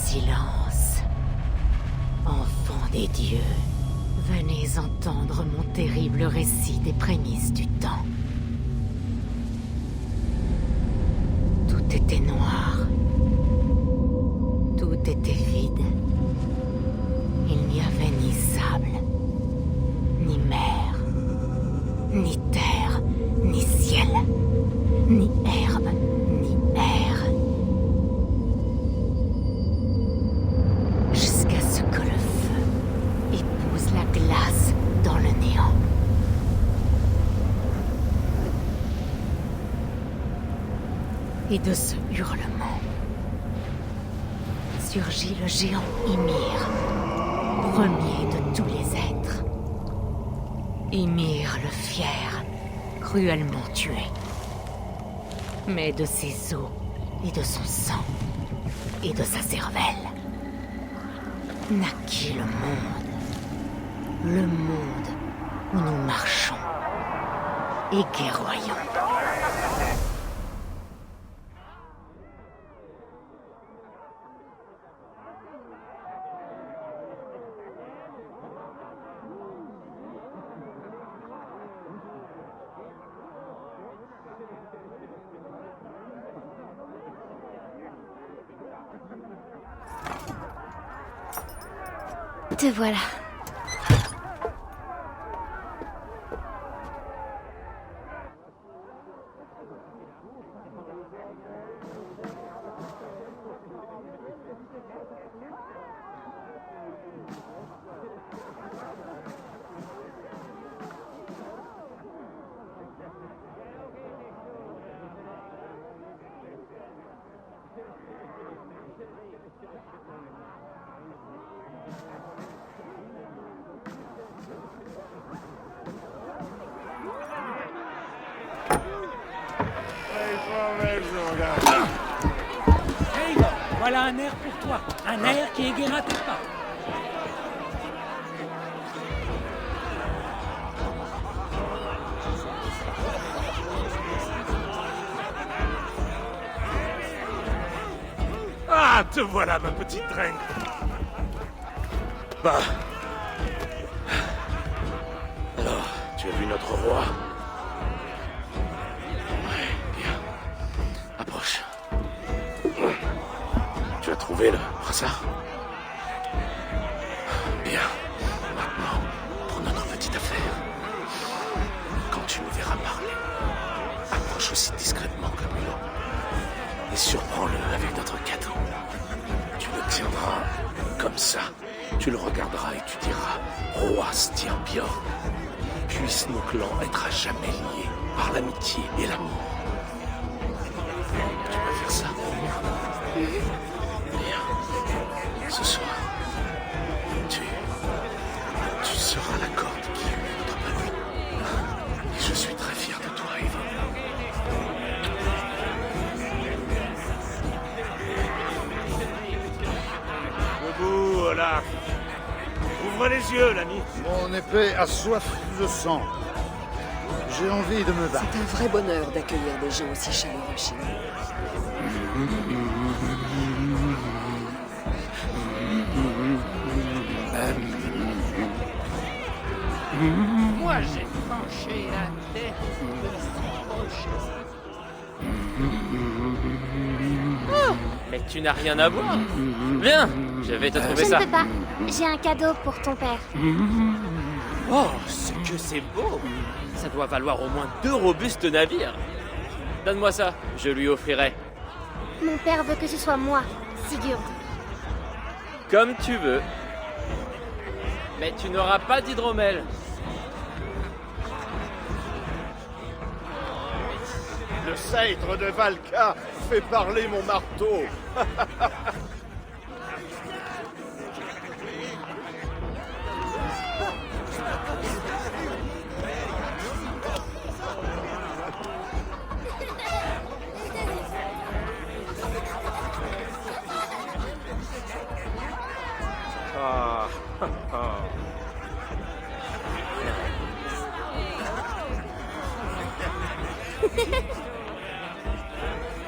silence. Enfants des dieux, venez entendre mon terrible récit des prémices du temps. Tout était noir. Tout était vide. Il n'y avait ni sable, ni mer, ni terre, ni ciel, ni herbe, ni air. Jusqu'à ce que le feu épouse la glace dans le néant. Et de ce hurlement surgit le géant Ymir, premier de tous les êtres. Ymir le fier, cruellement tué. Mais de ses os, et de son sang, et de sa cervelle, naquit le monde. Le monde où nous marchons et guerroyons. Te voilà. Hey, voilà un air pour toi. Un air qui égaiera tes pas. Ah, te voilà, ma petite reine. Bah. Alors, tu as vu notre roi? Ouais, bien. Approche. Tu as trouvé le brassard? Bien. Maintenant, pour notre petite affaire. Quand tu me verras parler, approche aussi discrètement comme lui. Et surprends-le avec notre cadeau. Tu le tiendras comme ça. Tu le regarderas et tu diras « Roi Styrbjörn, puissent nos clans être à jamais liés par l'amitié et l'amour. » Tu vas faire ça? Bien. Ce soir, tu seras la corde qui unit notre famille. Et je suis très fier de toi, Eva. Debout, Olaf. Ouvre les yeux, l'ami. Mon épée a soif de sang. J'ai envie de me battre. C'est un vrai bonheur d'accueillir des gens aussi chaleureux chez nous. Moi, j'ai penché la tête de Oh, mais tu n'as rien à voir. Viens, je vais te trouver Je ça. ne peux pas. J'ai un cadeau pour ton père. Oh, ce que c'est beau. Ça doit valoir au moins 2 robustes navires. Donne-moi ça, je lui offrirai. Mon père veut que ce soit moi, Sigurd. Comme tu veux. Mais tu n'auras pas d'hydromel. Le sceptre de Valka fait parler mon marteau.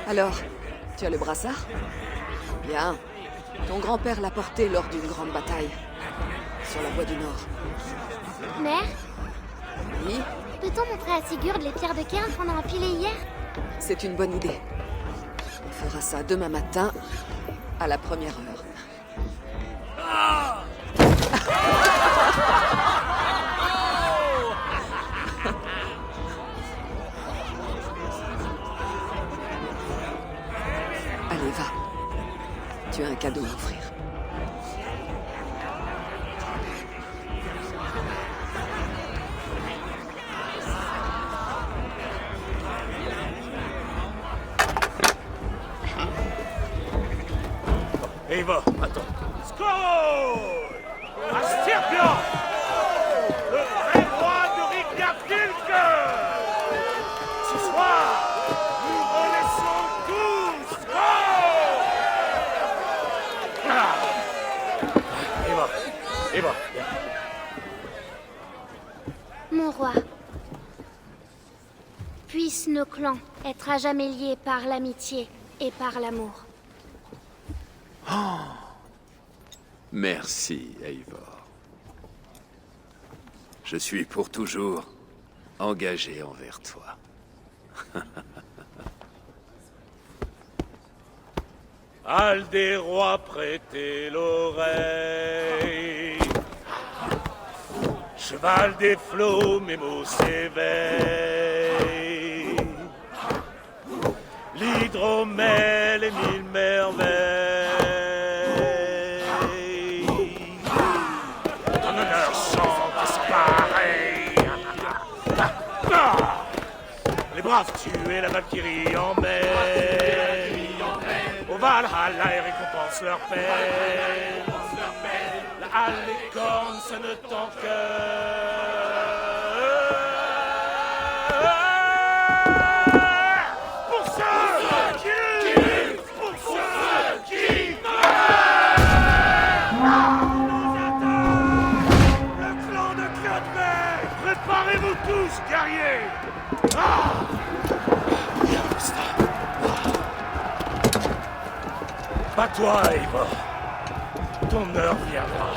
Alors, tu as le brassard? Bien. Ton grand-père l'a porté lors d'une grande bataille. Sur la voie du Nord. Mère, Oui, peut-on montrer à Sigurd les pierres de Cairn qu'on a empilées hier? c'est une bonne idée. On fera ça demain matin, à la première heure. Allez, va. Tu as un cadeau à offrir. Eva, attends. Skål! Astirpion! Le vrai roi de Reykjavik! Ce soir, nous renaissons tous! Skål! Eva, viens. Mon roi. Puissent nos clans être à jamais liés par l'amitié et par l'amour. Merci, Eivor. Je suis pour toujours engagé envers toi. Al des rois, prêtez l'oreille. Cheval des flots, mes mots s'éveillent. L'hydromel et mille merveilles. Ton honneur chante pareil. Les braves tués, la Valkyrie emmène. Au Valhalla et récompense leur peine. La halle des cornes sonne tant pour ceux qui le clan de Kjotve, préparez-vous tous, guerriers. Pas toi, Eivor. Ton heure viendra.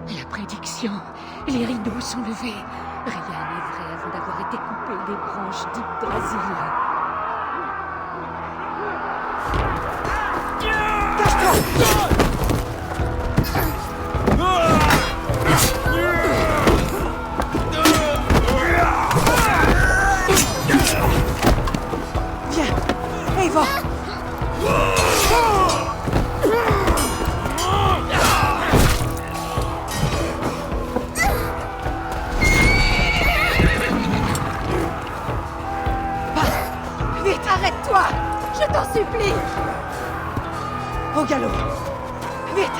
La prédiction. Les rideaux sont levés. Rien n'est vrai avant d'avoir été coupé des branches d'Yggdrasil. Viens, Eivor! Vite, arrête-toi! Je t'en supplie! Au galop! Vite!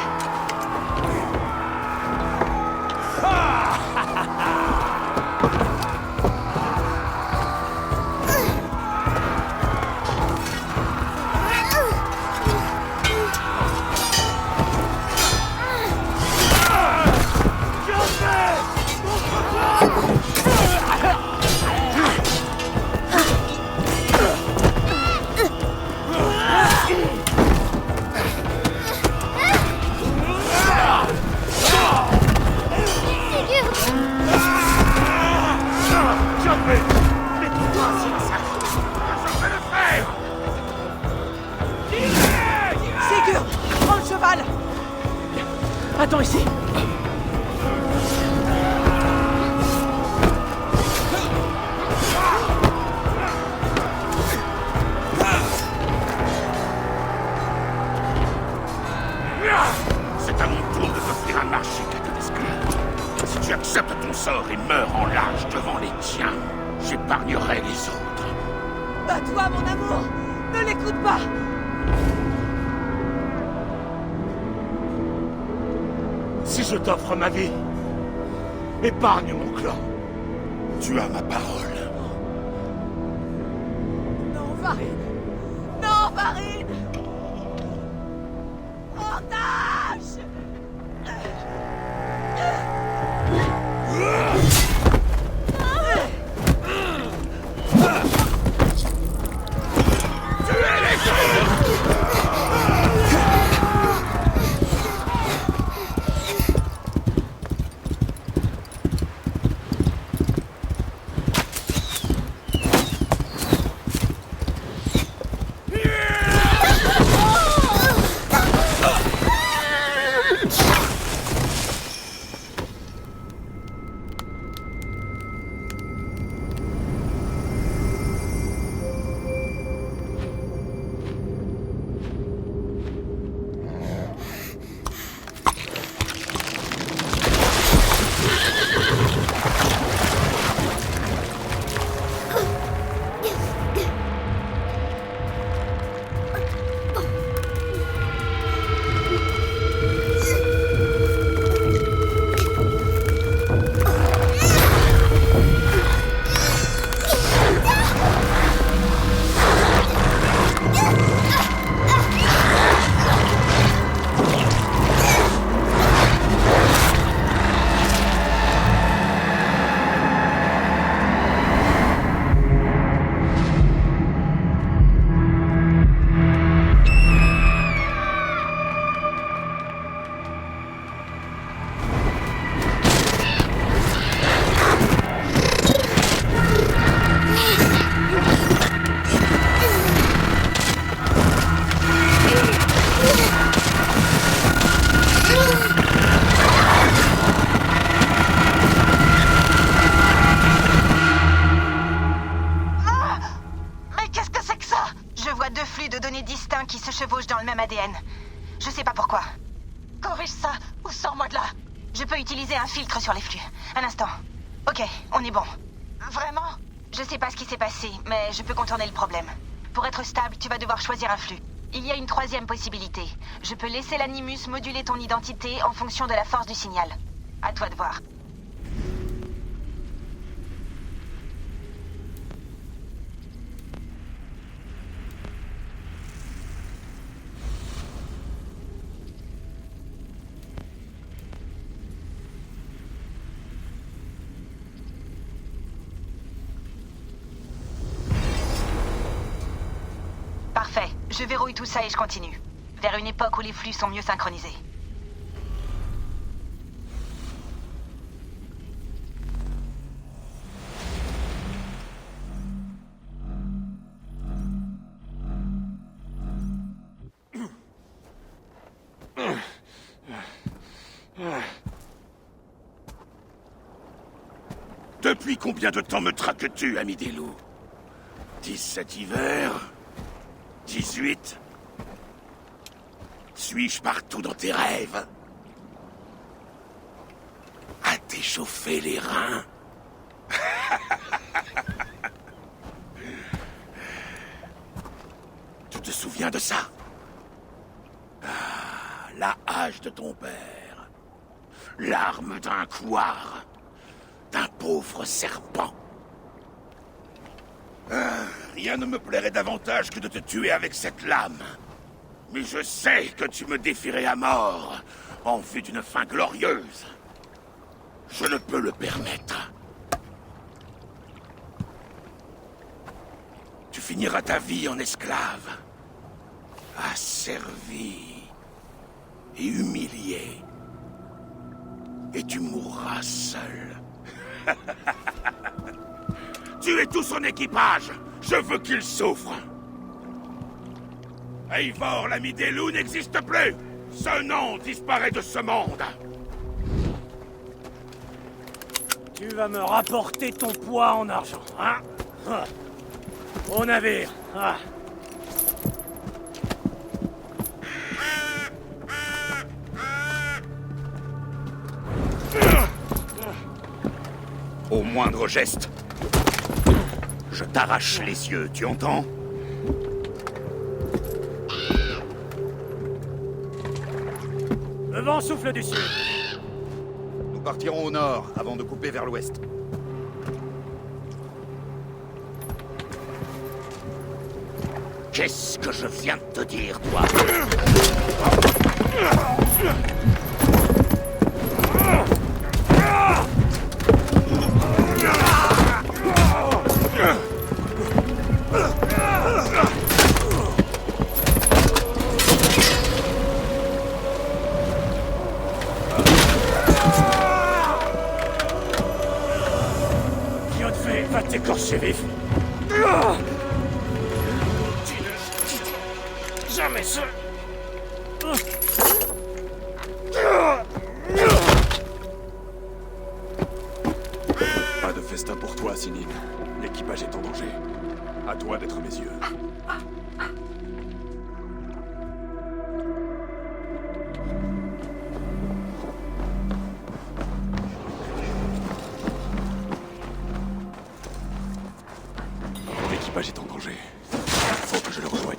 Sigurd! Prends le cheval! Attends ici. C'est à mon tour de t'offrir un marché cadeau d'esclave. Si tu acceptes ton sort et meurs en lâche devant les tiens, j'épargnerai les autres. Bats-toi, mon amour! Ne l'écoute pas! Si je t'offre ma vie, épargne mon clan. Tu as ma parole. Non, Varine! Non, Varine! Ortage! ADN. Je sais pas pourquoi. Corrige ça, ou sors-moi de là. Je peux utiliser un filtre sur les flux. Un instant. Ok, on est bon. Vraiment? Je sais pas ce qui s'est passé, mais je peux contourner le problème. Pour être stable, tu vas devoir choisir un flux. Il y a une troisième possibilité. Je peux laisser l'animus moduler ton identité en fonction de la force du signal. À toi de voir. Parfait. Je verrouille tout ça et je continue. Vers une époque où les flux sont mieux synchronisés. Depuis combien de temps me traques-tu, ami des loups? 17 hivers? 18? Suis-je partout dans tes rêves? À t'échauffer les reins? Tu te souviens de ça? Ah, la hache de ton père. L'arme d'un couard. D'un pauvre serpent. Rien ne me plairait davantage que de te tuer avec cette lame. Mais je sais que tu me défierais à mort en vue d'une fin glorieuse. Je ne peux le permettre. Tu finiras ta vie en esclave, asservi et humilié. Et tu mourras seul. Tuez tout son équipage. Je veux qu'il souffre. Eivor, l'ami des loups, n'existe plus. Ce nom disparaît de ce monde. Tu vas me rapporter ton poids en argent, hein? Au navire, ah. Au moindre geste, je t'arrache les yeux, tu entends? Le vent souffle du sud. Nous partirons au nord avant de couper vers l'ouest. Qu'est-ce que je viens de te dire, toi? Yodfé va t'écorcher vif. Jamais seul. Pas de festin pour toi, Sinine. L'équipage est en danger. À toi d'être mes yeux. L'équipage est en danger. Faut que je le rejoigne.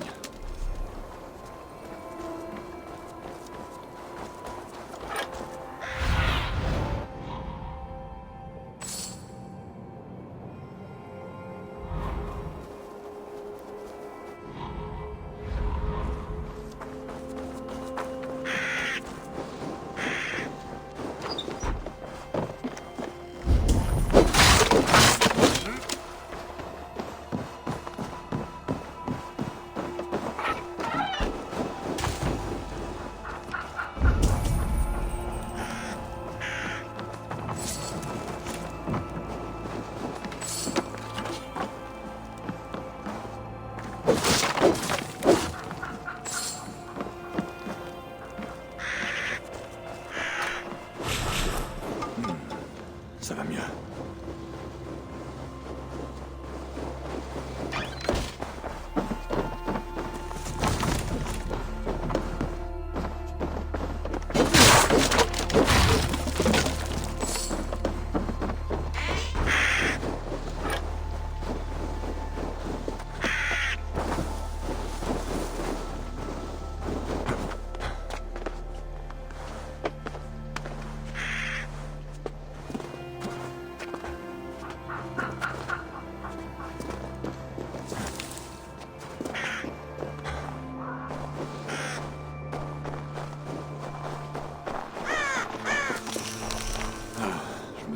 Ça va mieux.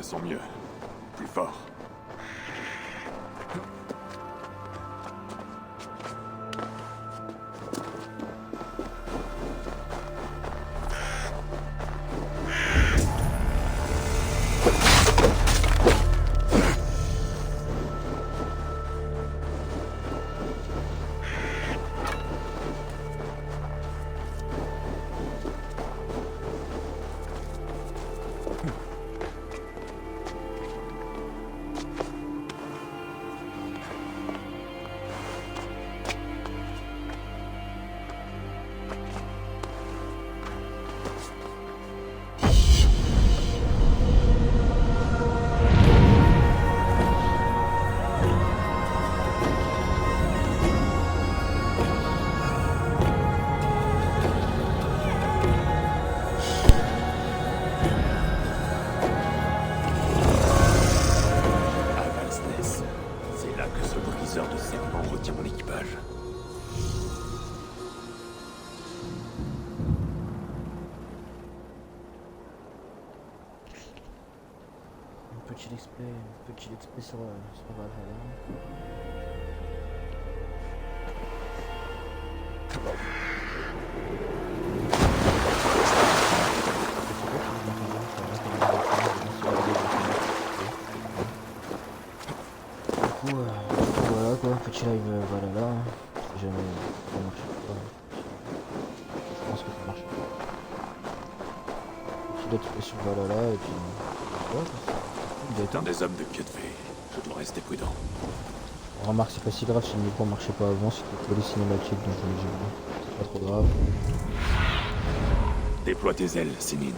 sens mieux. Plus fort. Petit XP sur Valhalla. Du coup, voilà quoi, petit live Valhalla. Si jamais ça marche pas, je pense que ça marche pas. Petit XP sur Valhalla et puis voilà. T'es un des hommes de Kiev, je dois rester prudent. Remarque, c'est pas si grave si le micro marchait pas avant, c'était pour les cinématiques, donc c'est pas trop grave. Déploie tes ailes, Sinine.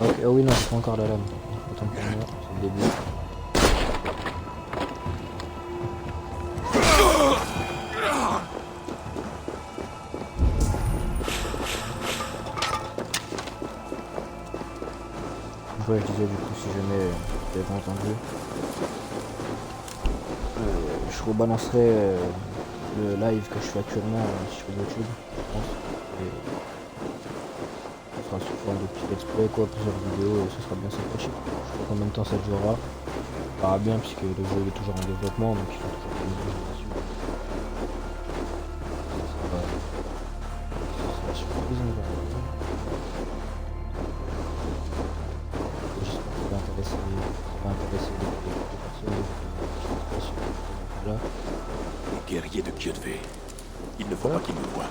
Ok, oh oui, non, c'est pas encore la lame. Autant pour moi, c'est le début. Ouais, je disais du coup, si jamais vous avez pas entendu, je rebalancerai le live que je fais actuellement sur YouTube, je pense. Et ça sera sous forme de petit let's play, quoi, plusieurs vidéos, et ce sera bien sympathique. Je sais pas combien de temps ça durera. Ça verra bien, puisque le jeu est toujours en développement, donc il faut toujours que les jeux dessus. Ça sera surprise, on verra. Les guerriers de Kiev. Il ne faut pas qu'ils nous voient.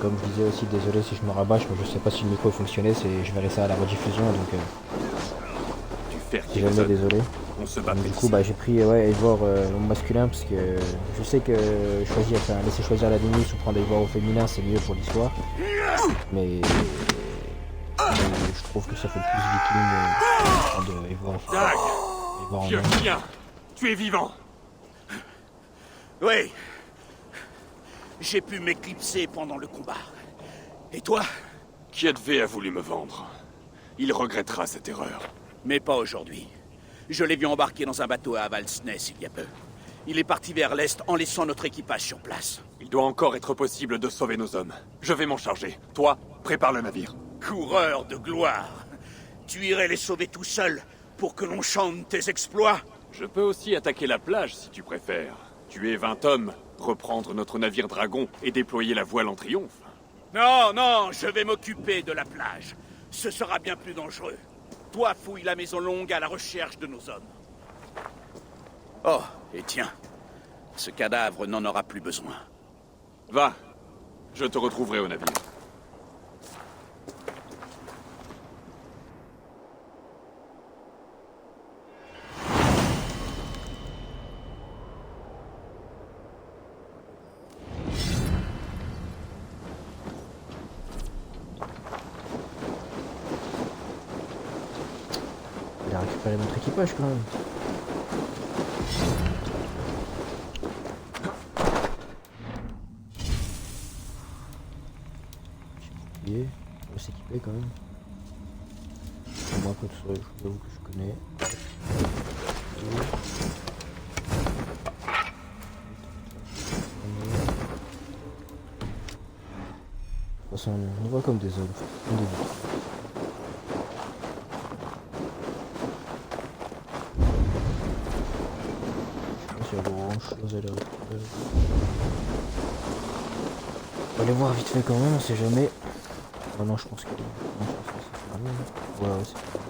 Comme je disais aussi, désolé si je me rabâche, mais je sais pas si le micro fonctionnait, je verrai ça à la rediffusion, donc si jamais désolé. On se bat. Donc, du coup j'ai pris Eivor au masculin parce que je sais que laisser choisir la Dénis ou prendre Eivor au féminin c'est mieux pour l'histoire. Mais je trouve que ça fait plus viking de Eivor. Dag, vieux chien, tu es vivant. Oui. J'ai pu m'éclipser pendant le combat. Et toi? Kiev a voulu me vendre. Il regrettera cette erreur. Mais pas aujourd'hui. Je l'ai vu embarquer dans un bateau à Avaldsness il y a peu. Il est parti vers l'est en laissant notre équipage sur place. Il doit encore être possible de sauver nos hommes. Je vais m'en charger. Toi, prépare le navire. Coureur de gloire. Tu irais les sauver tout seul pour que l'on chante tes exploits? Je peux aussi attaquer la plage si tu préfères. Tuer 20 hommes, reprendre notre navire dragon et déployer la voile en triomphe. Non, non, je vais m'occuper de la plage. Ce sera bien plus dangereux. Toi, fouille la maison longue à la recherche de nos hommes. Oh, et tiens, ce cadavre n'en aura plus besoin. Va, je te retrouverai au navire. Il a récupéré notre équipage quand même. bouclier. On va s'équiper quand même. Moi, après tout ça, je vous que je connais. De toute façon, on voit comme des hommes. On débute. Je sais pas s'il y a grand chose à les récupérer. On va aller voir vite fait quand même, on sait jamais. Oh non, je pense que c'est fermé. Ouais, c'est fermé.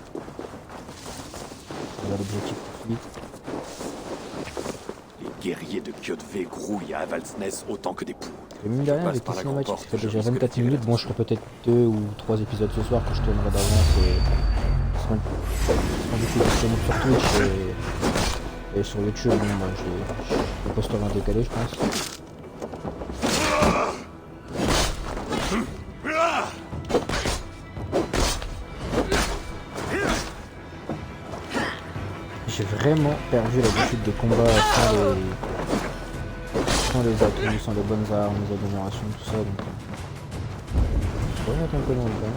On a l'objectif tout de suite. Les guerriers de Kjotve grouillent à Avaldsnes autant que des poules. Et mine de rien, avec les cinématiques, ça fait déjà 24 minutes. Bon, je ferai peut-être 2 ou 3 épisodes ce soir que je tournerai d'avance et seront du coup disponibles sur Twitch et sur YouTube. Bon, moi, je le posterai en décalé, je pense. J'ai vraiment perdu l'habitude des combats sans les atouts, sans les bonnes armes, les améliorations, tout ça, donc je vais remettre un peu dans le bain.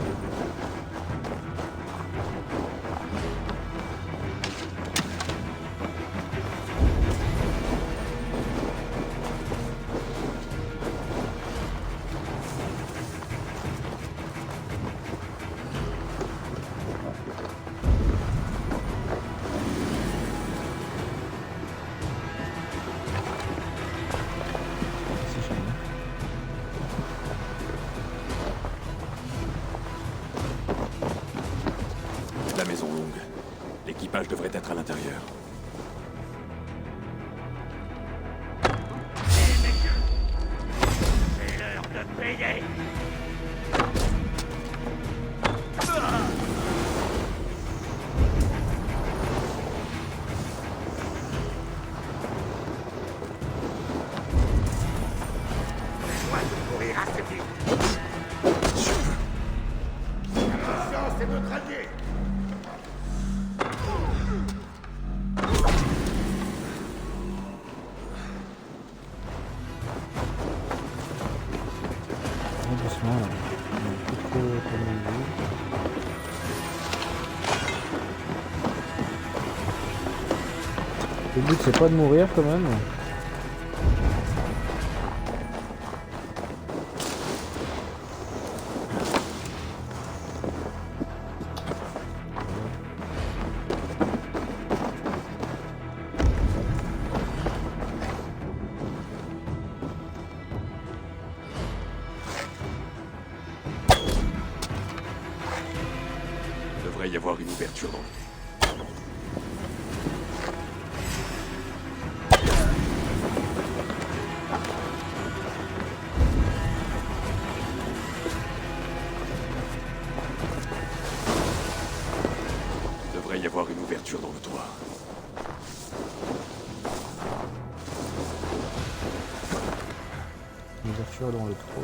La maison longue. L'équipage devrait être à l'intérieur. C'est l'heure de payer. Laisse-moi te courir assez vite. Attention, c'est notre allié. Doucement là, on est plus trop loin. Le but c'est pas de mourir quand même. Il devrait y avoir une ouverture dans le... Il devrait y avoir une ouverture dans le toit. Une ouverture dans le trou.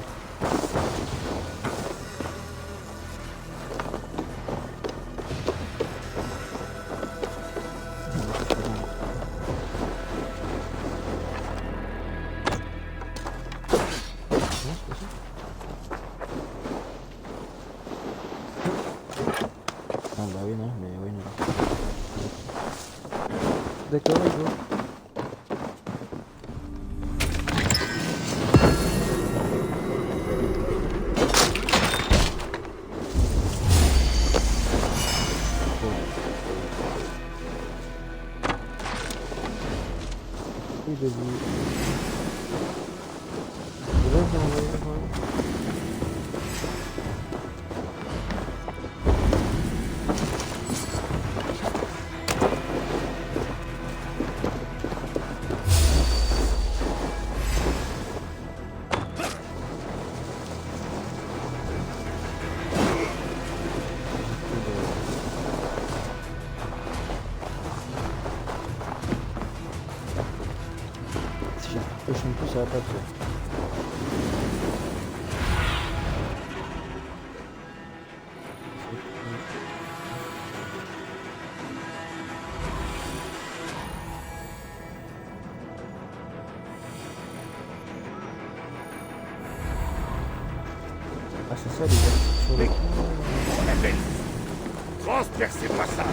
Ah bah oui non, mais oui non. D'accord, Hugo. Oui, j'ai vu. Si j'ai un plus, ça va pas le faire. c'est ça les gars. Sur le coup. La belle. Transpercez-moi ça.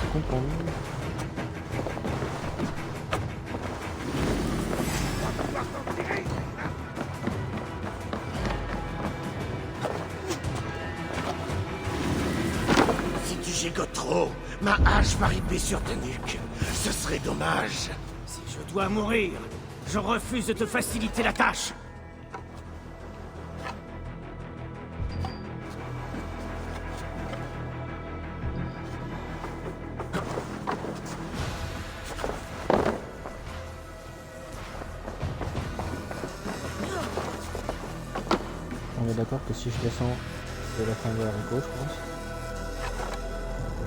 Je comprends. Si tu gigotes trop, ma hache va ripper sur ta nuque. Ce serait dommage. Si je dois mourir, je refuse de te faciliter la tâche. On est d'accord que si je descends, c'est la fin de la gauche, je pense.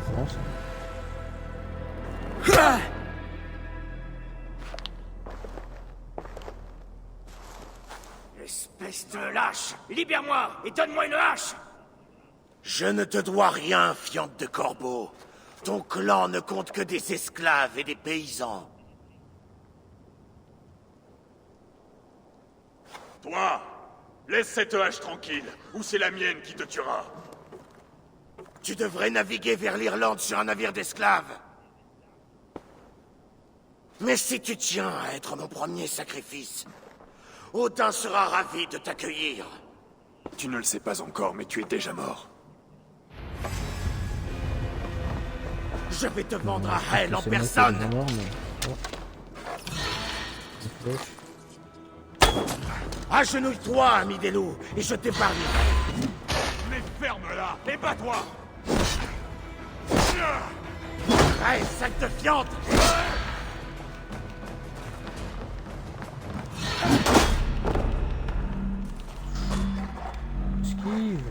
Je pense. Espèce de lâche! Libère-moi et donne-moi une hache! Je ne te dois rien, fiente de corbeau. Ton clan ne compte que des esclaves et des paysans. Toi, laisse cette hache tranquille, ou c'est la mienne qui te tuera. Tu devrais naviguer vers l'Irlande sur un navire d'esclaves. Mais si tu tiens à être mon premier sacrifice, Odin sera ravi de t'accueillir. Tu ne le sais pas encore, mais tu es déjà mort. Je vais te vendre à Hel en personne. Agenouille-toi, ami des loups, et je t'épargnerai. Mais ferme-la et bats-toi. Hey, sac de fiente! Esquive.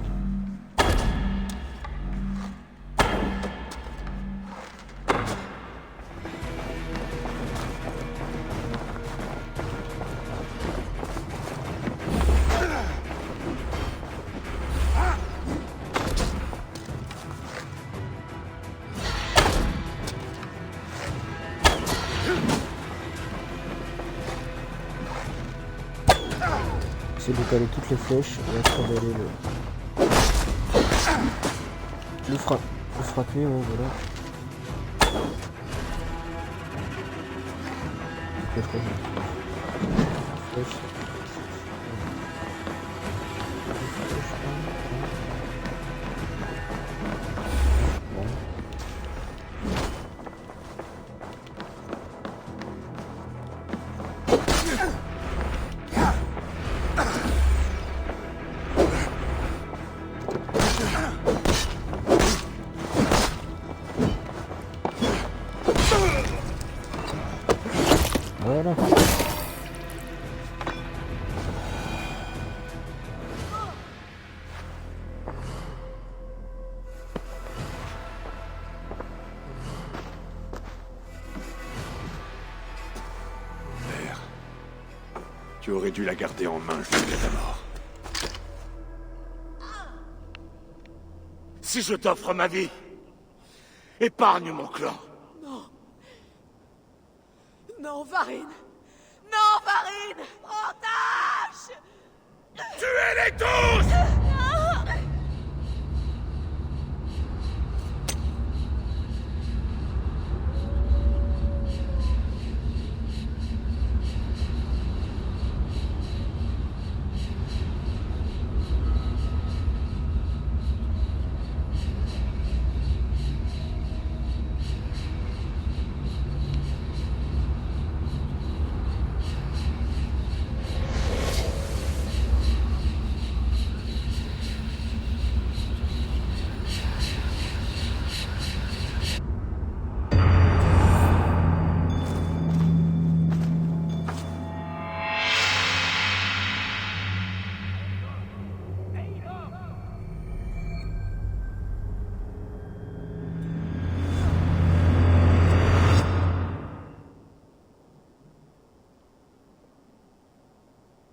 C'est de caler toutes les flèches et après d'aller le frapper, ouais, voilà. Ok, je crois que flèche. Bon. Voilà. Mère, tu aurais dû la garder en main jusqu'à ta mort. Si je t'offre ma vie, épargne mon clan. Non, Varine! Non, Varine! Otage! Tuez-les tous!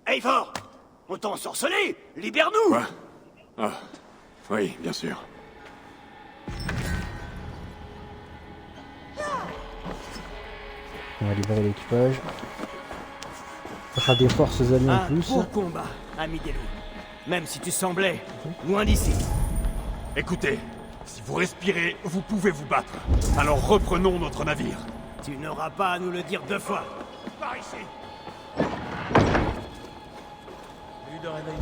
Eivor! On t'a ensorcelé! Libère-nous! Quoi? Ah, oui, bien sûr. On va libérer l'équipage. Ça fera des forces alliées en Un plus. beau combat, ami des loups. Même si tu semblais loin d'ici. Écoutez, si vous respirez, vous pouvez vous battre. Alors reprenons notre navire. Tu n'auras pas à nous le dire 2 fois. Par ici. Vue de réveil.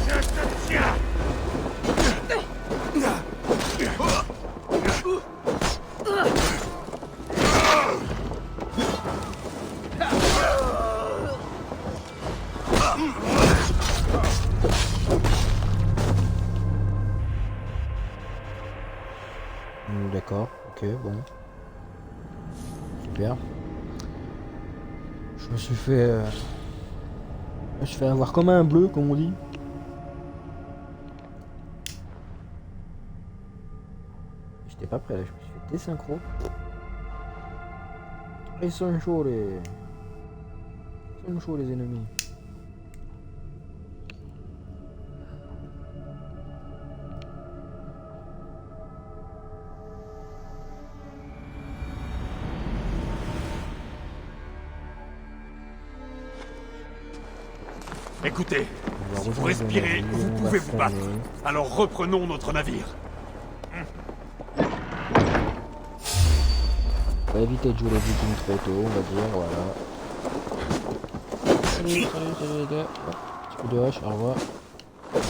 Je te tiens. D'accord, ok, bon. Super. Je me suis fait avoir comme un bleu, comme on dit. J'étais pas prêt là, je me suis fait désynchro. Ils sont chauds les ennemis. Écoutez, si vous respirez, vous pouvez vous battre. Alors reprenons notre navire. On va éviter de jouer les vikings trop tôt, on va dire, voilà. Salut les gars. Hop, petit coup de hache, au revoir. Toi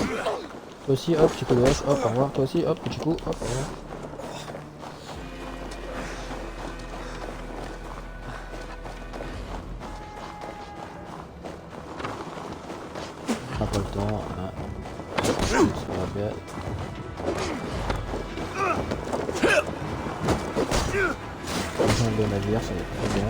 aussi, hop, petit coup de hache, hop, au revoir. Toi aussi, hop, petit coup, hop, au revoir. Pas le temps, hein. Ça va bien. Le navire, ça va être très bien.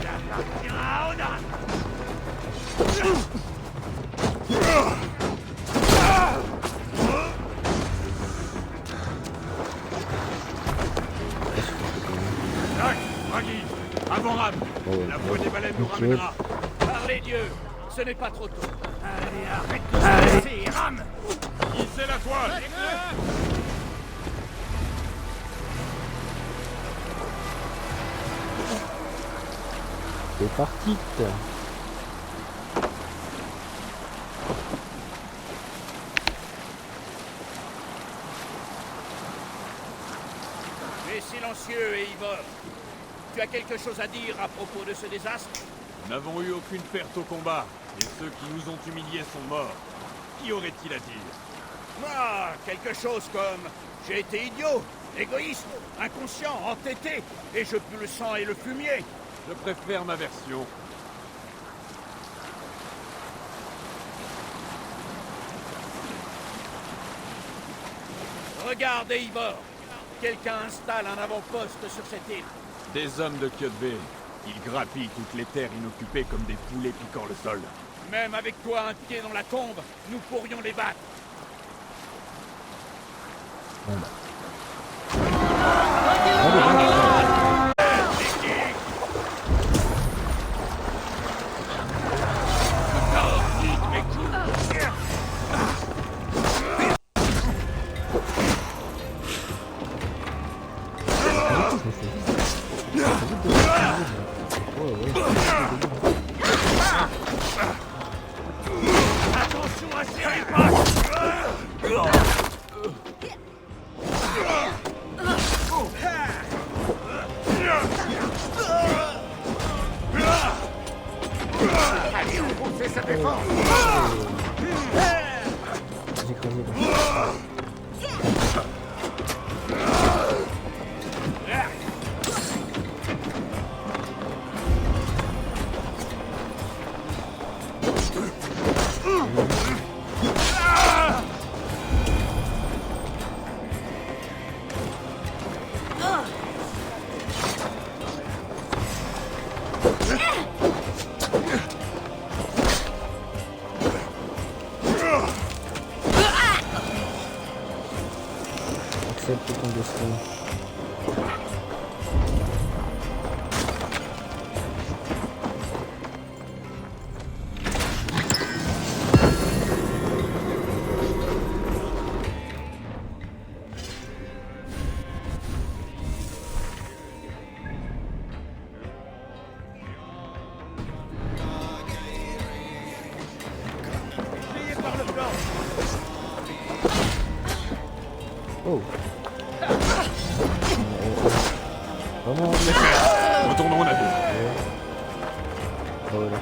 Maggie, avant rame. La voix des baleines nous ramènera. Par les dieux, ce n'est pas trop tôt. Allez, arrête de se laisser, rame. Hissez la toile. C'est parti. Tu es silencieux et ivore. Tu as quelque chose à dire à propos de ce désastre? Nous n'avons eu aucune perte au combat, et ceux qui nous ont humiliés sont morts. Qu'y aurait-il à dire? Ah, quelque chose comme... J'ai été idiot, égoïste, inconscient, entêté, et je pue le sang et le fumier. Je préfère ma version. Regardez, Ivor. Quelqu'un installe un avant-poste sur cette île. Des hommes de Kyotbe. Ils grappillent toutes les terres inoccupées comme des poulets piquant le sol. Même avec toi un pied dans la tombe, nous pourrions les battre. Bon bah. Attention à ces ripoches. Allez, on fait sa défense. J'ai creusé. Accepte ton destin. Oh. Vraiment, Retournons au navire. oh là,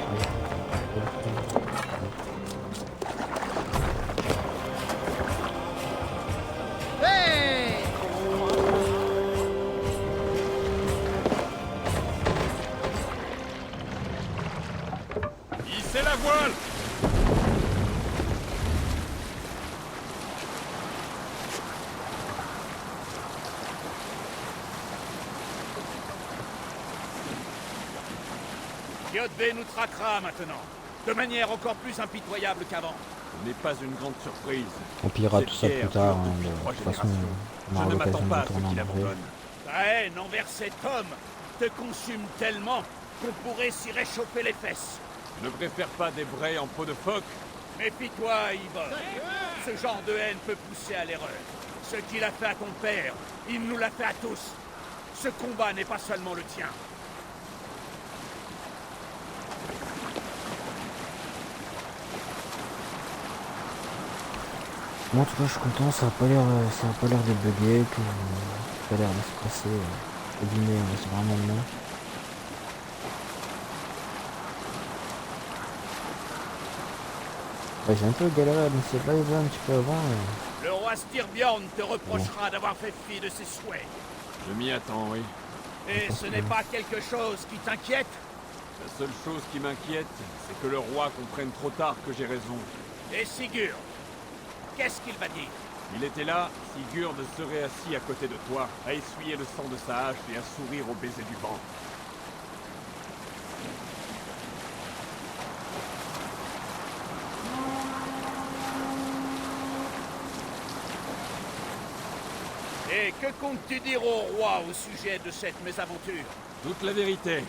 Hissez la voile! Kyotbe nous traquera maintenant, de manière encore plus impitoyable qu'avant. Ce n'est pas une grande surprise. on pillera tout ça Cette plus guerre tard. dure Hein, depuis de 3 toute façon, générations. on aura Je ne l'occasion m'attends pas de à ce tourner qu'il en vrai. abandonne. Ta haine envers cet homme te consume tellement qu'on pourrait s'y réchauffer les fesses. Je ne préfère pas des brais en peau de phoque. Méfie-toi, Ivor. Ce genre de haine peut pousser à l'erreur. Ce qu'il a fait à ton père, il nous l'a fait à tous. Ce combat n'est pas seulement le tien. Moi en tout cas je suis content, ça a pas l'air de bugger, que ça a l'air de se passer au dîner, c'est vraiment bien. Ouais, j'ai un peu galéré à lancer le live là un petit peu avant. Le roi Styrbjorn te reprochera d'avoir fait fi de ses souhaits. Je m'y attends, oui. Et ce n'est pas quelque chose qui t'inquiète? La seule chose qui m'inquiète, c'est que le roi comprenne trop tard que j'ai raison. Et Sigurd, qu'est-ce qu'il va dire? Il était là, Sigurd serait assis à côté de toi, à essuyer le sang de sa hache et à sourire au baiser du vent. Et que comptes-tu dire au roi au sujet de cette mésaventure? Toute la vérité.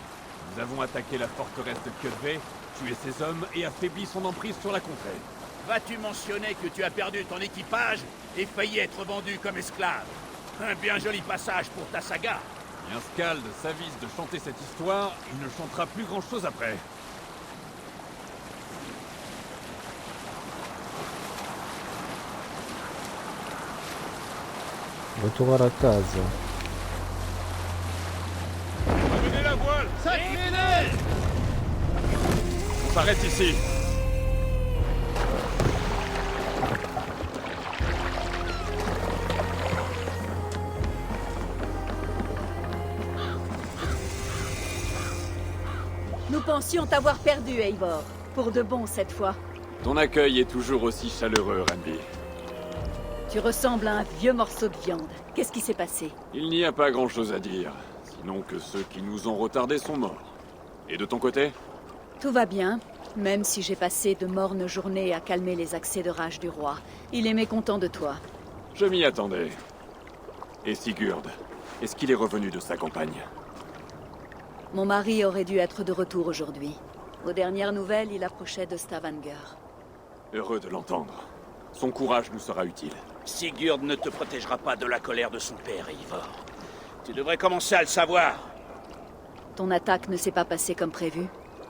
Nous avons attaqué la forteresse de Kyotve, tué ses hommes et affaibli son emprise sur la contrée. Vas-tu mentionner que tu as perdu ton équipage et failli être vendu comme esclave? Un bien joli passage pour ta saga. Et un Skald s'avise de chanter cette histoire, il ne chantera plus grand-chose après. Retour à la case. Revenez la voile! On s'arrête ici. Nous pensions t'avoir perdu, Eivor. Pour de bon cette fois. Ton accueil est toujours aussi chaleureux, Randy. Tu ressembles à un vieux morceau de viande. Qu'est-ce qui s'est passé? Il n'y a pas grand-chose à dire, sinon que ceux qui nous ont retardés sont morts. Et de ton côté? Tout va bien, même si j'ai passé de mornes journées à calmer les accès de rage du roi. Il est mécontent de toi. Je m'y attendais. Et Sigurd, est-ce qu'il est revenu de sa campagne? Mon mari aurait dû être de retour aujourd'hui. Aux dernières nouvelles, il approchait de Stavanger. Heureux de l'entendre. Son courage nous sera utile. Sigurd ne te protégera pas de la colère de son père, Eivor. Tu devrais commencer à le savoir. Ton attaque ne s'est pas passée comme prévu?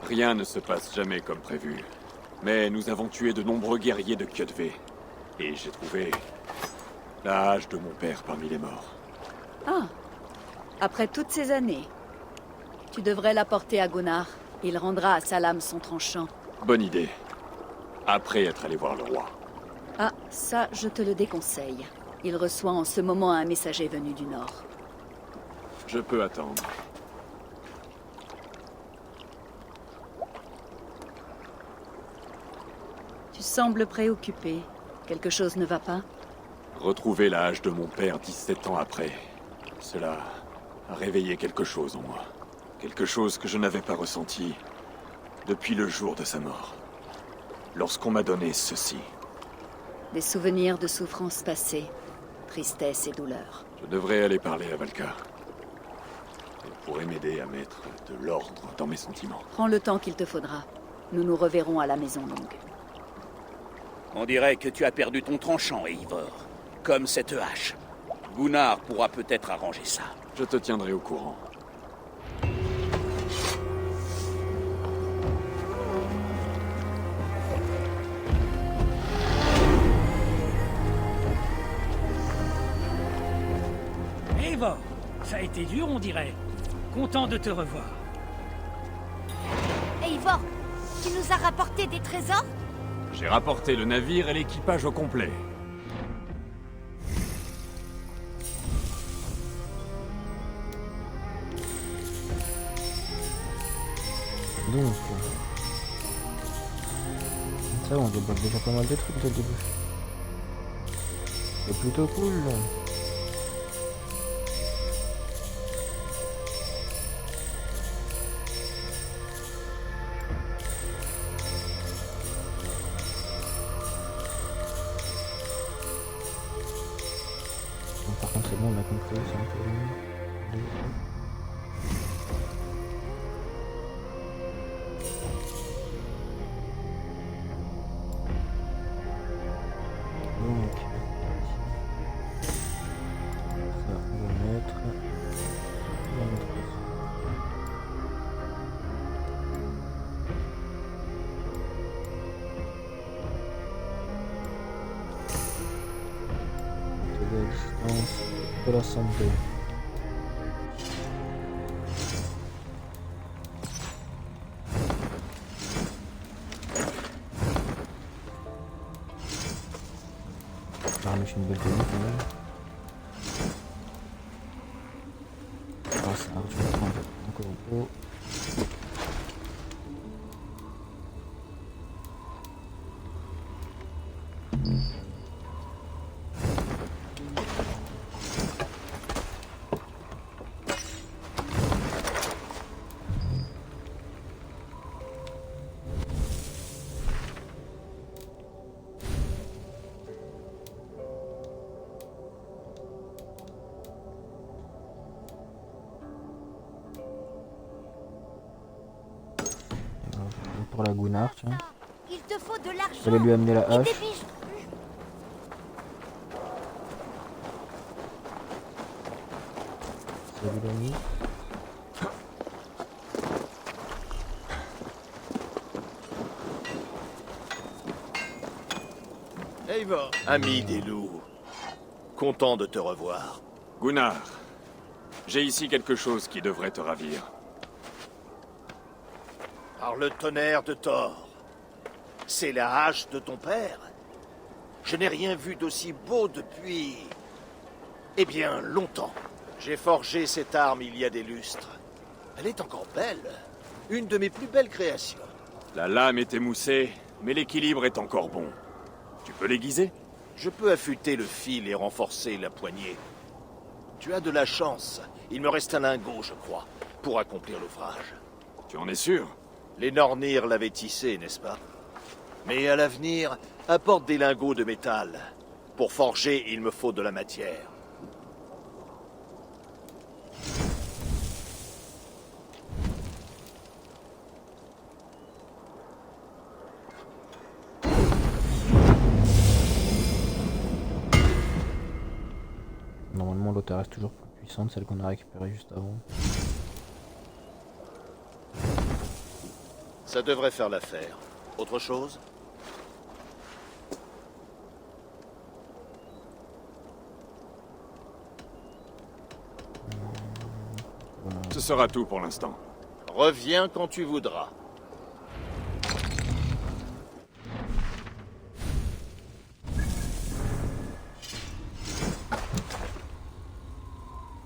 Rien ne se passe jamais comme prévu. Mais nous avons tué de nombreux guerriers de Kyotve. Et j'ai trouvé la hache de mon père parmi les morts. Ah. Après toutes ces années. Tu devrais la porter à Gunnar. Il rendra à sa lame son tranchant. Bonne idée. Après être allé voir le roi. Ah, ça, je te le déconseille. Il reçoit en ce moment un messager venu du Nord. Je peux attendre. Tu sembles préoccupé. Quelque chose ne va pas? Retrouver la hache de mon père 17 ans après. Cela a réveillé quelque chose en moi. Quelque chose que je n'avais pas ressenti depuis le jour de sa mort. Lorsqu'on m'a donné ceci. Des souvenirs de souffrances passées, tristesse et douleur. Je devrais aller parler à Valka. Elle pourrait m'aider à mettre de l'ordre dans mes sentiments. Prends le temps qu'il te faudra. Nous nous reverrons à la Maison Longue. On dirait que tu as perdu ton tranchant, Eivor. Comme cette hache. Gunnar pourra peut-être arranger ça. Je te tiendrai au courant. Eivor, ça a été dur, on dirait. Content de te revoir. Eivor, tu nous as rapporté des trésors? J'ai rapporté le navire et l'équipage au complet. Donc, ça on débloque déjà pas mal de trucs dès le début. C'est plutôt cool. Bon, par contre c'est bon, on a compris, c'est un peu long. Donc, ça on va mettre. On va mettre ça. De la distance de la santé. Je suis une belle tenue quand même. Ah ça marche, je vais prendre encore un peu. Pour la Gunnar, tiens. Il te faut de l'argent. Je vais lui amener la hache. Salut l'ami. Eivor, ami des loups. Content de te revoir. Gunnar, j'ai ici quelque chose qui devrait te ravir. Par le tonnerre de Thor. C'est la hache de ton père. Je n'ai rien vu d'aussi beau depuis... Eh bien, longtemps. J'ai forgé cette arme il y a des lustres. Elle est encore belle. Une de mes plus belles créations. La lame est émoussée, mais l'équilibre est encore bon. Tu peux l'aiguiser? Je peux affûter le fil et renforcer la poignée. Tu as de la chance. Il me reste un lingot, je crois, pour accomplir l'ouvrage. Tu en es sûr? Les Nornir l'avaient tissé, n'est-ce pas? Mais à l'avenir, apporte des lingots de métal. Pour forger, il me faut de la matière. Normalement l'autre reste toujours plus puissante, celle qu'on a récupérée juste avant. Ça devrait faire l'affaire. Autre chose? Ce sera tout pour l'instant. Reviens quand tu voudras.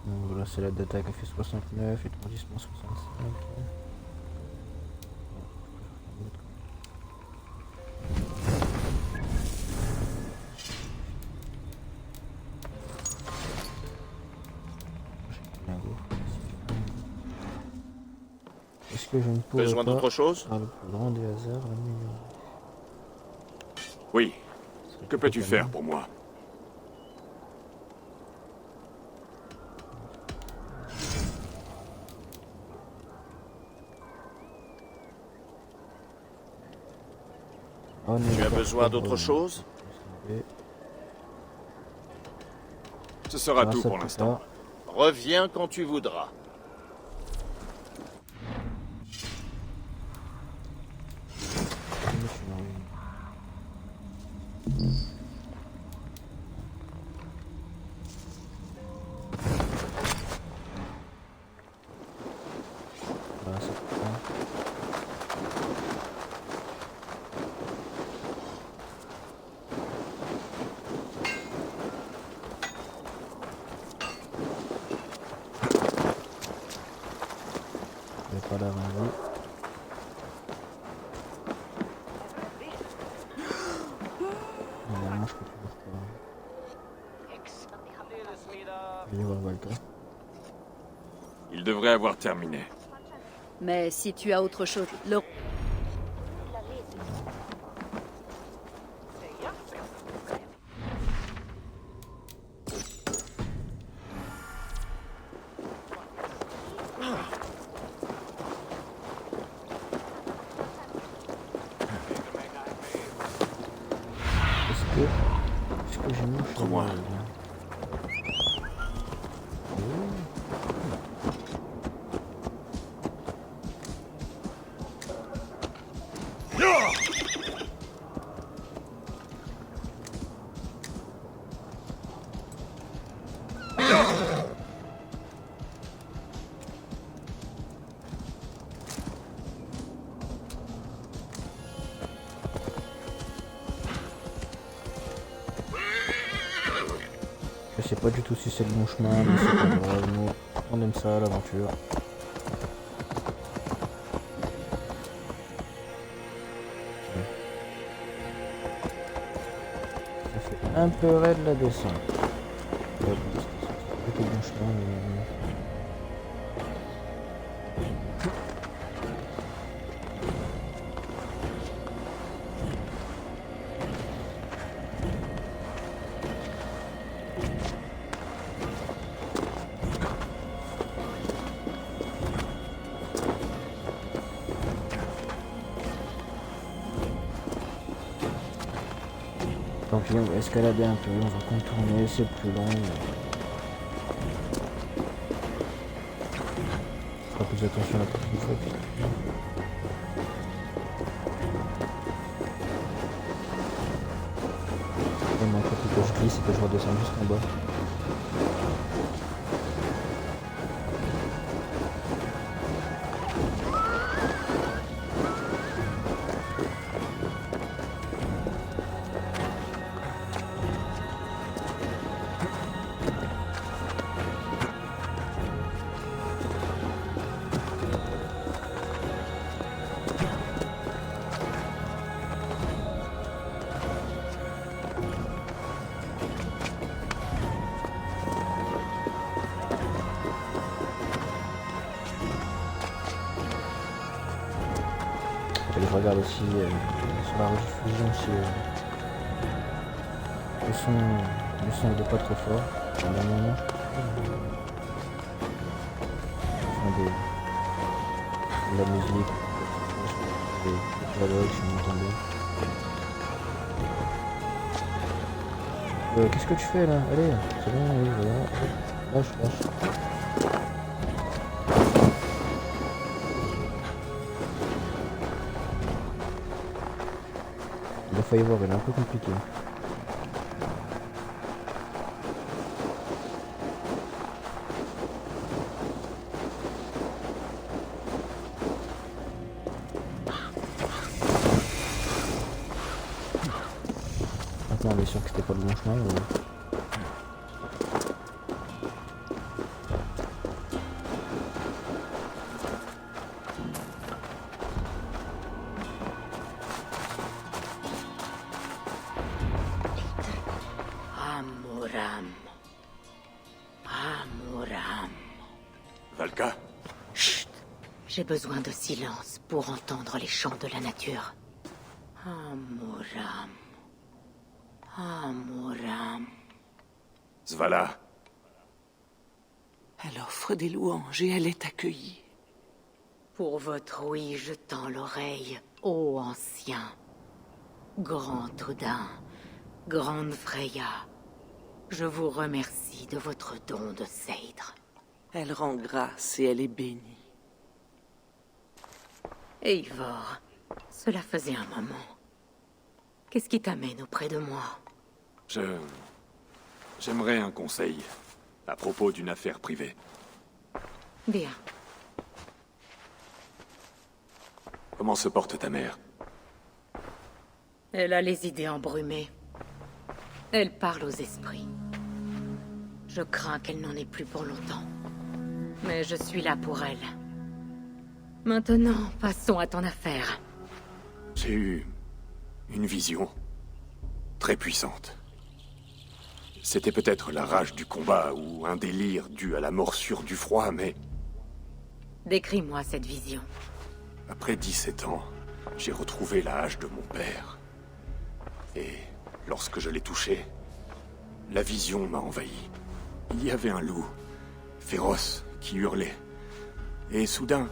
Donc voilà, c'est la d'attaque, elle fait 69 et de rebondissement 65. Est-ce que je ne pourrais Besoin pas, d'autre chose? par le plus grand des hasards, l'améliorer? Oui. Que peux-tu faire pour moi? Tu as besoin d'autre chose? Ce sera tout pour l'instant. Reviens quand tu voudras. Voilà, c'est tout ça. Je vais pas la ranger. Normalement, je peux toujours pas. Je vais voir Valka. Il devrait avoir terminé. Mais si tu as autre chose, le... Est-ce que j'ai mis Contre moi. Je sais pas du tout si c'est le bon chemin, mais c'est pas grave, nous on aime ça l'aventure. Ça fait un peu raide la descente. Ouais, bon, c'est plutôt le bon chemin, mais... Tant pis, on va escalader un peu, on va contourner, c'est plus long. On fera plus attention la prochaine fois. Puis... il manque plus que je glisse et que je redescende jusqu'en bas. Et je regarde aussi sur la rediffusion si le son il est pas trop fort. Dans le moment, de la musique, des dialogues si on entend bien. Qu'est-ce que tu fais là? Allez, c'est bon, oui, voilà. Lâche. Il a failli voir, il est un peu compliqué. Maintenant on est sûr que c'était pas le bon chemin. Amoram. Valka? Chut. J'ai besoin de silence pour entendre les chants de la nature. Amoram. Svala. Elle offre des louanges et elle est accueillie. Pour votre ouïe, je tends l'oreille, ô ancien. Grand Odin, grande Freya, je vous remercie de votre don de Seidr. Elle rend grâce et elle est bénie. Eivor, cela faisait un moment. Qu'est-ce qui t'amène auprès de moi? J'aimerais un conseil à propos d'une affaire privée. Bien. Comment se porte ta mère? Elle a les idées embrumées. Elle parle aux esprits. Je crains qu'elle n'en ait plus pour longtemps. Mais je suis là pour elle. Maintenant, passons à ton affaire. J'ai eu une vision très puissante. C'était peut-être la rage du combat ou un délire dû à la morsure du froid, mais Décris-moi cette vision. après 17 ans, j'ai retrouvé la hache de mon père. Et lorsque je l'ai touchée, la vision m'a envahi. Il y avait un loup, féroce, qui hurlait. Et soudain,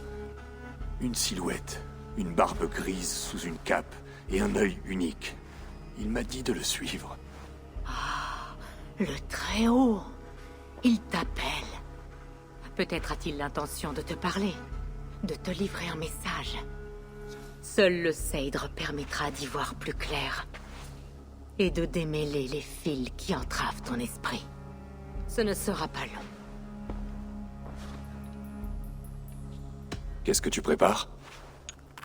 une silhouette, une barbe grise sous une cape et un œil unique. Il m'a dit de le suivre. Le Très-Haut. Il t'appelle. Peut-être a-t-il l'intention de te parler, de te livrer un message. Seul le Seidre permettra d'y voir plus clair. Et de démêler les fils qui entravent ton esprit. Ce ne sera pas long. Qu'est-ce que tu prépares?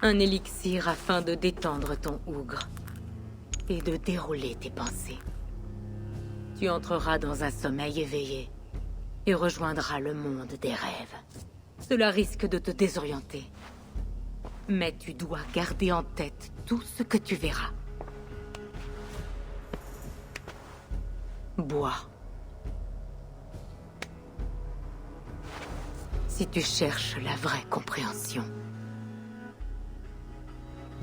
Un élixir afin de détendre ton ougre. Et de dérouler tes pensées. Tu entreras dans un sommeil éveillé. Et rejoindras le monde des rêves. Cela risque de te désorienter. Mais tu dois garder en tête tout ce que tu verras. Bois. Si tu cherches la vraie compréhension.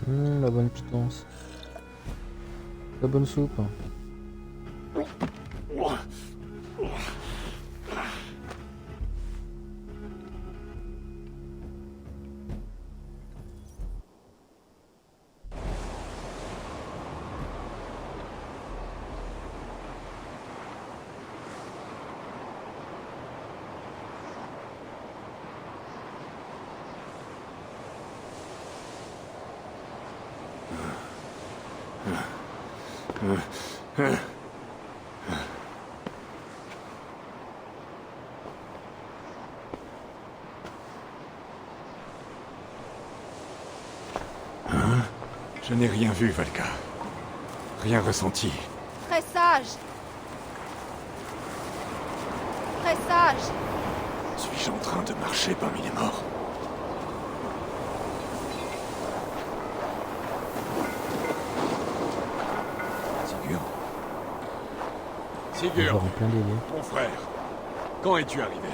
La bonne pitance. La bonne soupe. Je n'ai rien vu, Valka. Rien ressenti. Très sage. Très sage. Suis-je en train de marcher parmi les morts? Sigurd, En plein délire. mon frère, quand es-tu arrivé?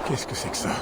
Qu'est-ce que c'est que ça?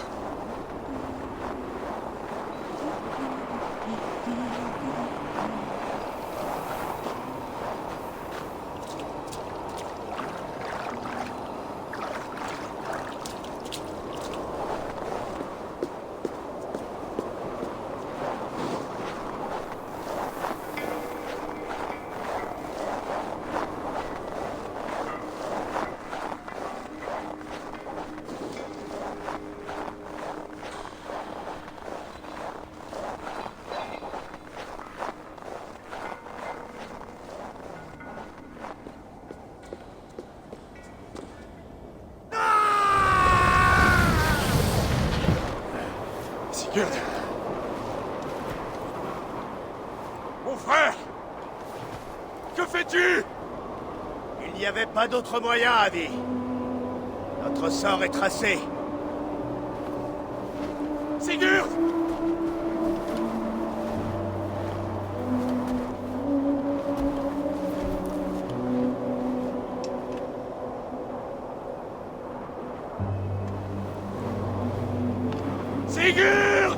Sigurd! Mon frère! Que fais-tu? Il n'y avait pas d'autre moyen, Adi. Notre sort est tracé. Sigurd! Sigurd!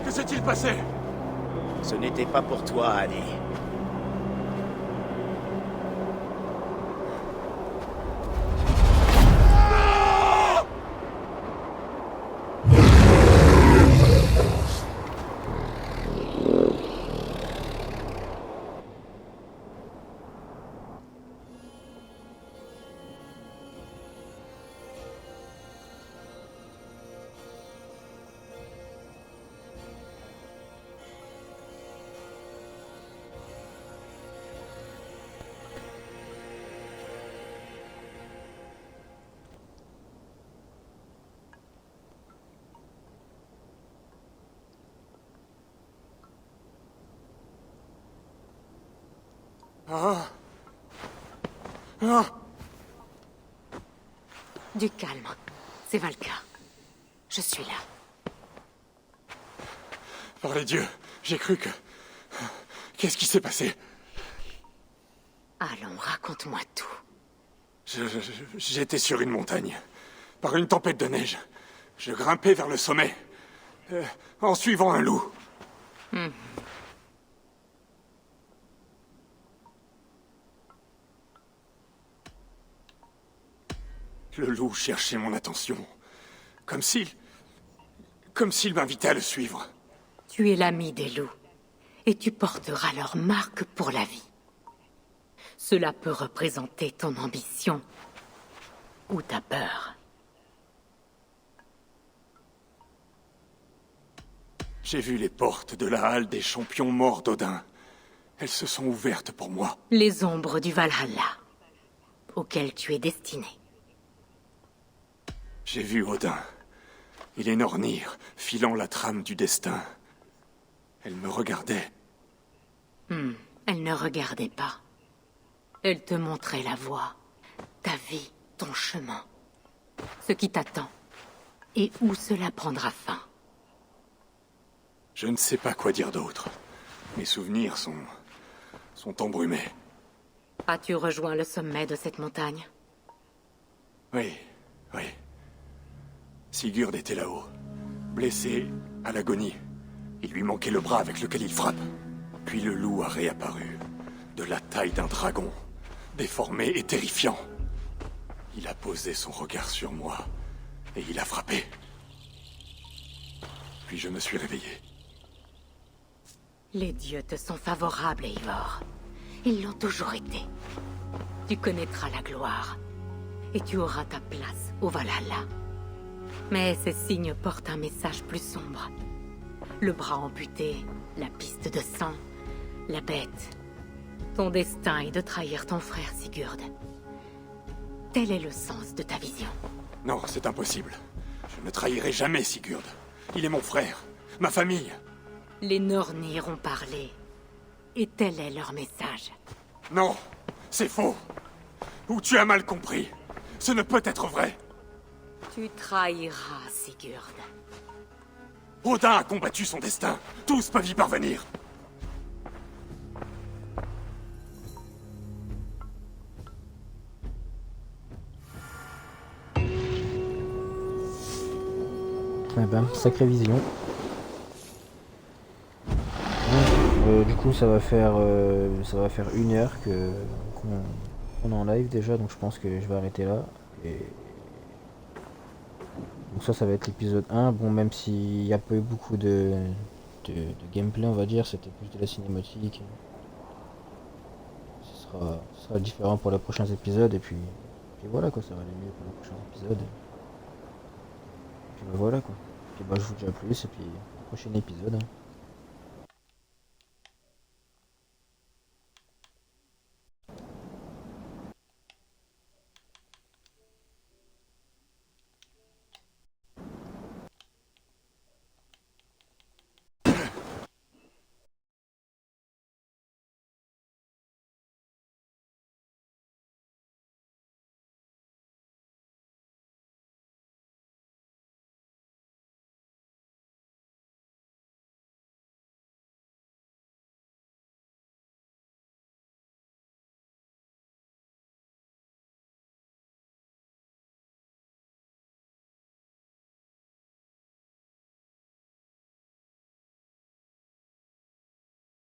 Que s'est-il passé? Ce n'était pas pour toi, Adi. Ah. Ah. Du calme. C'est Valka. Je suis là. Par les dieux, j'ai cru que... Qu'est-ce qui s'est passé? Allons, raconte-moi tout. J'étais sur une montagne. Par une tempête de neige. Je grimpais vers le sommet. En suivant un loup. Le loup cherchait mon attention. Comme s'il m'invitait à le suivre. Tu es l'ami des loups. Et tu porteras leur marque pour la vie. Cela peut représenter ton ambition. Ou ta peur. J'ai vu les portes de la halle des champions morts d'Odin. Elles se sont ouvertes pour moi. Les ombres du Valhalla. Auxquelles tu es destiné. J'ai vu Odin. Il est Nornir, filant la trame du destin. Elle me regardait. Elle ne regardait pas. Elle te montrait la voie. Ta vie, ton chemin. Ce qui t'attend. Et où cela prendra fin. Je ne sais pas quoi dire d'autre. Mes souvenirs sont embrumés. As-tu rejoint le sommet de cette montagne? Oui. Sigurd était là-haut. Blessé, à l'agonie. Il lui manquait le bras avec lequel il frappe. Puis le loup a réapparu. De la taille d'un dragon. Déformé et terrifiant. Il a posé son regard sur moi. Et il a frappé. Puis je me suis réveillé. Les dieux te sont favorables, Eivor. Ils l'ont toujours été. Tu connaîtras la gloire. Et tu auras ta place au Valhalla. Mais ces signes portent un message plus sombre. Le bras amputé, la piste de sang, la bête. Ton destin est de trahir ton frère Sigurd. Tel est le sens de ta vision. Non, c'est impossible. Je ne trahirai jamais Sigurd. Il est mon frère, ma famille. Les Nornir ont parlé. Et tel est leur message. Non, c'est faux. Ou tu as mal compris. Ce ne peut être vrai. Tu trahiras Sigurd. Odin a combattu son destin. Tous peuvent y parvenir. Eh ben, sacrée vision. Du coup, ça va faire 1 heure qu'on est en live déjà, donc je pense que je vais arrêter là. Et donc ça va être l'épisode 1. Bon, même s'il n'y a pas eu beaucoup de gameplay, on va dire, c'était plus de la cinématique. Ce sera différent pour les prochains épisodes, et puis voilà quoi, ça va aller mieux pour les prochains épisodes. Et puis voilà quoi. Puis je vous dis à plus, et puis au prochain épisode.